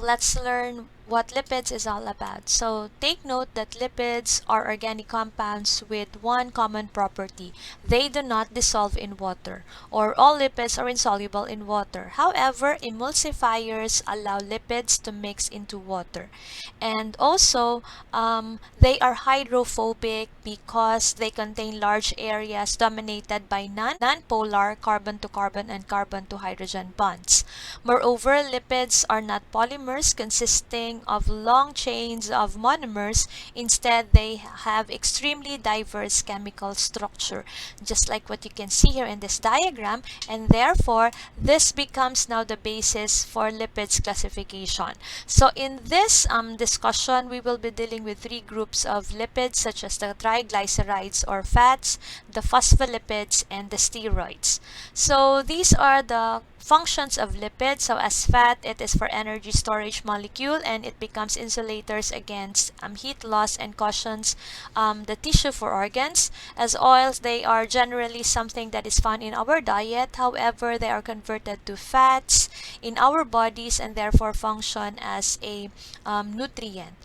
let's learn what lipids is all about. So take note that lipids are organic compounds with one common property. They do not dissolve in water, or all lipids are insoluble in water. However, emulsifiers allow lipids to mix into water. And also, they are hydrophobic because they contain large areas dominated by non-polar carbon-to-carbon and carbon-to-hydrogen bonds. Moreover, lipids are not polymers consisting of long chains of monomers. Instead, they have extremely diverse chemical structure, just like what you can see here in this diagram, and therefore, this becomes now the basis for lipids classification. So in this discussion, we will be dealing with three groups of lipids, such as the triglycerides or fats, the phospholipids, and the steroids. So these are the functions of lipids. So as fat, it is for energy storage molecule, and it becomes insulators against heat loss and cushions the tissue for organs. As oils, they are generally something that is found in our diet. However, they are converted to fats in our bodies and therefore function as a nutrient.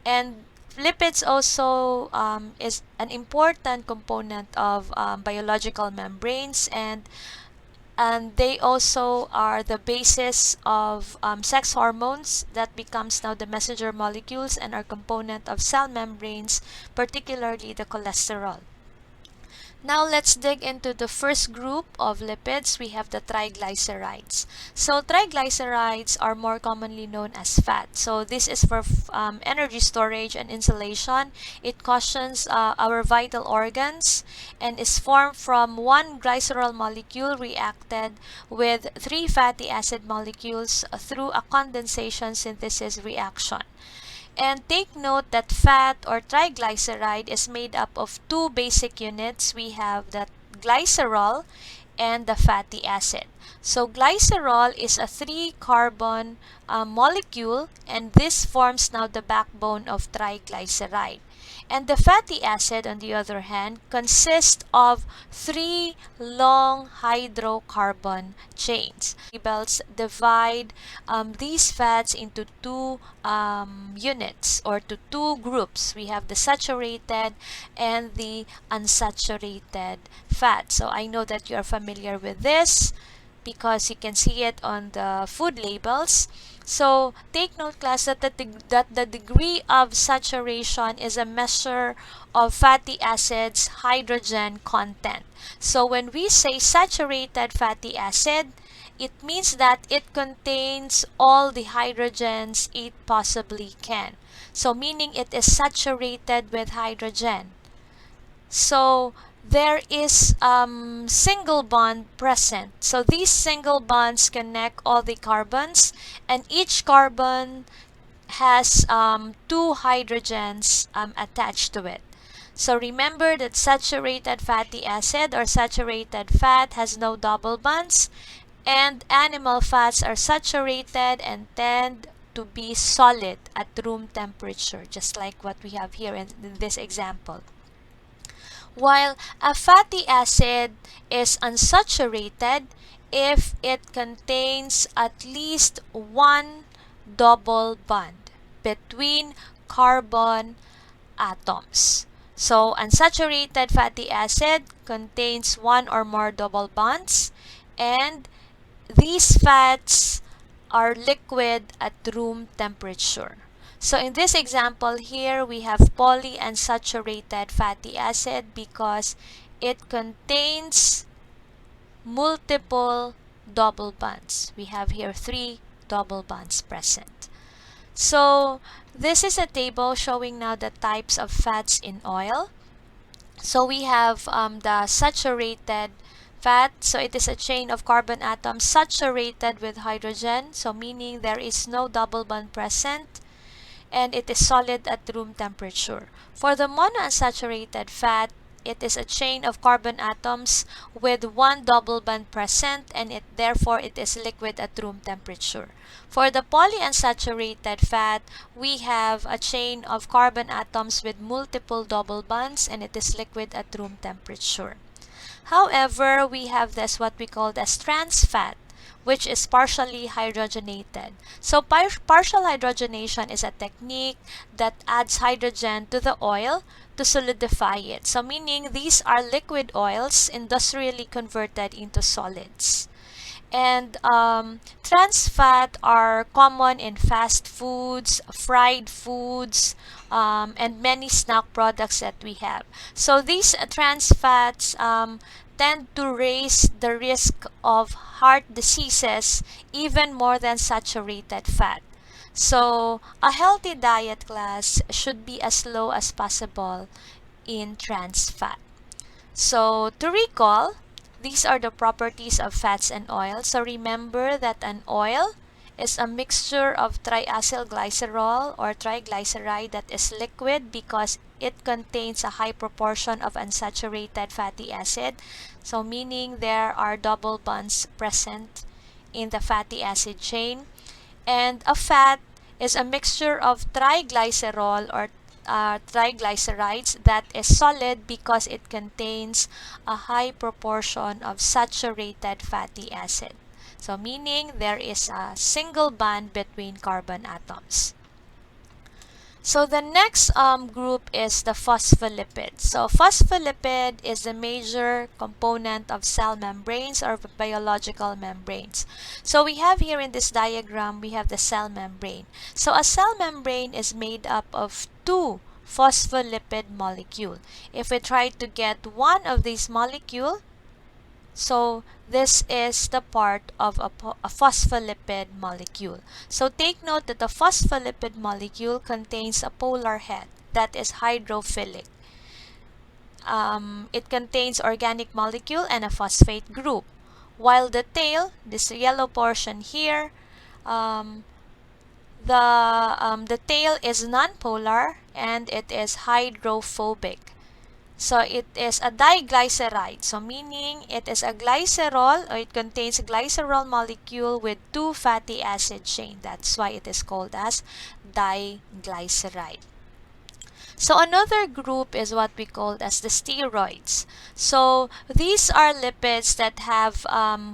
And lipids also is an important component of biological membranes, and they also are the basis of sex hormones that becomes now the messenger molecules and are component of cell membranes, particularly the cholesterol. Now let's dig into the first group of lipids. We have the triglycerides. So triglycerides are more commonly known as fat. So this is for energy storage and insulation. It cushions our vital organs and is formed from one glycerol molecule reacted with three fatty acid molecules through a condensation synthesis reaction. And take note that fat or triglyceride is made up of two basic units. We have the glycerol and the fatty acid. So glycerol is a 3-carbon molecule, and this forms now the backbone of triglyceride. And the fatty acid, on the other hand, consists of 3 long hydrocarbon chains. Labels divide these fats into two units, or to two groups. We have the saturated and the unsaturated fat. So I know that you are familiar with this because you can see it on the food labels. So take note, class, that the degree of saturation is a measure of fatty acids' hydrogen content. So when we say saturated fatty acid, it means that it contains all the hydrogens it possibly can. So meaning it is saturated with hydrogen. So there is single bond present. So these single bonds connect all the carbons, and each carbon has 2 hydrogens attached to it. So remember that saturated fatty acid or saturated fat has no double bonds, and animal fats are saturated and tend to be solid at room temperature, just like what we have here in this example. While a fatty acid is unsaturated if it contains at least one double bond between carbon atoms. So unsaturated fatty acid contains one or more double bonds, and these fats are liquid at room temperature. So in this example here, we have polyunsaturated fatty acid because it contains multiple double bonds. We have here 3 double bonds present. So this is a table showing now the types of fats in oil. So we have the saturated fat. So it is a chain of carbon atoms saturated with hydrogen. So meaning there is no double bond present, and it is solid at room temperature. For the monounsaturated fat, it is a chain of carbon atoms with one double bond present, and therefore it is liquid at room temperature. For the polyunsaturated fat, we have a chain of carbon atoms with multiple double bonds, and it is liquid at room temperature. However, we have this what we call the trans fat. which is partially hydrogenated. So partial hydrogenation is a technique that adds hydrogen to the oil to solidify it. So meaning these are liquid oils industrially converted into solids. And trans fat are common in fast foods, fried foods, and many snack products that we have. So these trans fats tend to raise the risk of heart diseases even more than saturated fat. So a healthy diet, class, should be as low as possible in trans fat. So to recall, these are the properties of fats and oils. So remember that an oil is a mixture of triacylglycerol or triglyceride that is liquid because it contains a high proportion of unsaturated fatty acid. So meaning there are double bonds present in the fatty acid chain. And a fat is a mixture of triglycerol or triglycerides that is solid because it contains a high proportion of saturated fatty acid. So meaning there is a single bond between carbon atoms. So the next group is the phospholipids. So phospholipid is the major component of cell membranes or biological membranes. So we have here in this diagram, we have the cell membrane. So a cell membrane is made up of two phospholipid molecule. If we try to get one of these molecule, so this is the part of a phospholipid molecule. So take note that the phospholipid molecule contains a polar head that is hydrophilic. It contains organic molecule and a phosphate group. While the tail, this yellow portion here, the tail is nonpolar and it is hydrophobic. So it is a diglyceride, so meaning it is a glycerol or it contains a glycerol molecule with two fatty acid chain. That's why it is called as diglyceride. So another group is what we call as the steroids. So these are lipids that have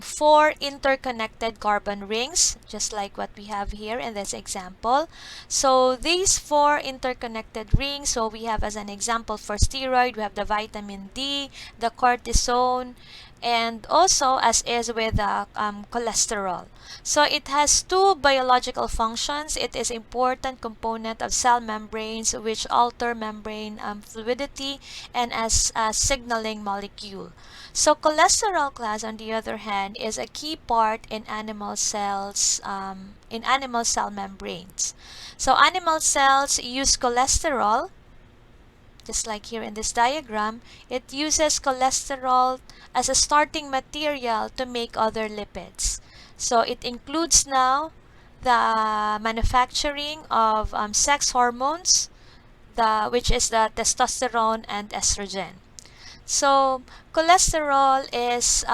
4 interconnected carbon rings, just like what we have here in this example. So these 4 interconnected rings, so we have as an example for steroid, we have the vitamin D, the cortisone, and also as is with cholesterol. So it has 2 biological functions. It is important component of cell membranes which alter membrane fluidity and as a signaling molecule. So cholesterol, class, on the other hand, is a key part in animal cells, in animal cell membranes. So animal cells use cholesterol, just like here in this diagram. It uses cholesterol as a starting material to make other lipids. So it includes now the manufacturing of sex hormones, which is the testosterone and estrogen. So cholesterol is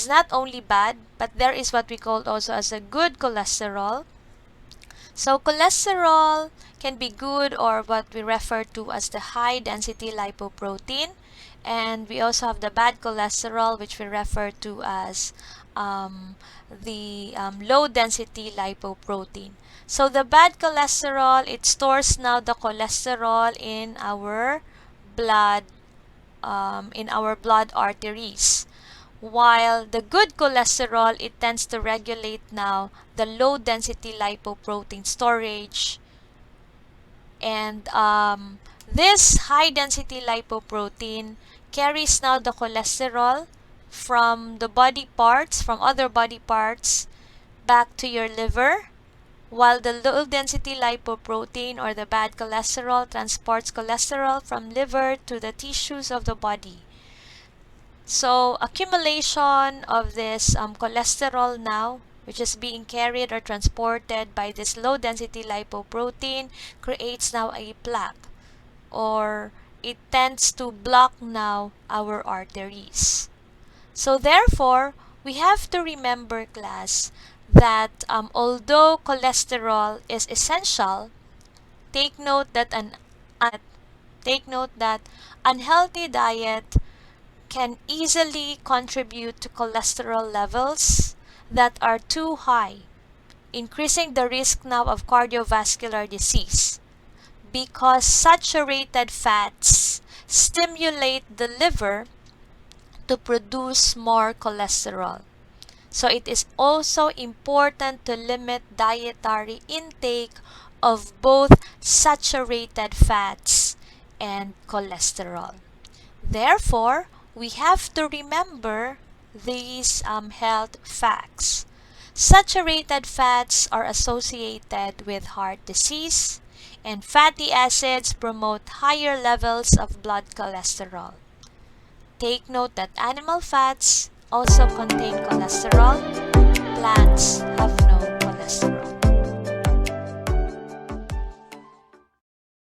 not only bad, but there is what we call also as a good cholesterol. So cholesterol can be good or what we refer to as the high density lipoprotein, and we also have the bad cholesterol, which we refer to as the low density lipoprotein. So the bad cholesterol, it stores now the cholesterol in our blood arteries, while the good cholesterol, it tends to regulate now the low density lipoprotein storage. And this high density lipoprotein carries now the cholesterol from the body parts, from other body parts, back to your liver, while the low density lipoprotein or the bad cholesterol transports cholesterol from liver to the tissues of the body. So accumulation of this cholesterol now, which is being carried or transported by this low density lipoprotein, creates now a plaque, or it tends to block now our arteries. So therefore, we have to remember, class, that although cholesterol is essential, take note that unhealthy diet can easily contribute to cholesterol levels that are too high, increasing the risk now of cardiovascular disease, because saturated fats stimulate the liver to produce more cholesterol. So it is also important to limit dietary intake of both saturated fats and cholesterol. Therefore, we have to remember these health facts. Saturated fats are associated with heart disease, and fatty acids promote higher levels of blood cholesterol. Take note that animal fats also contain cholesterol. Plants have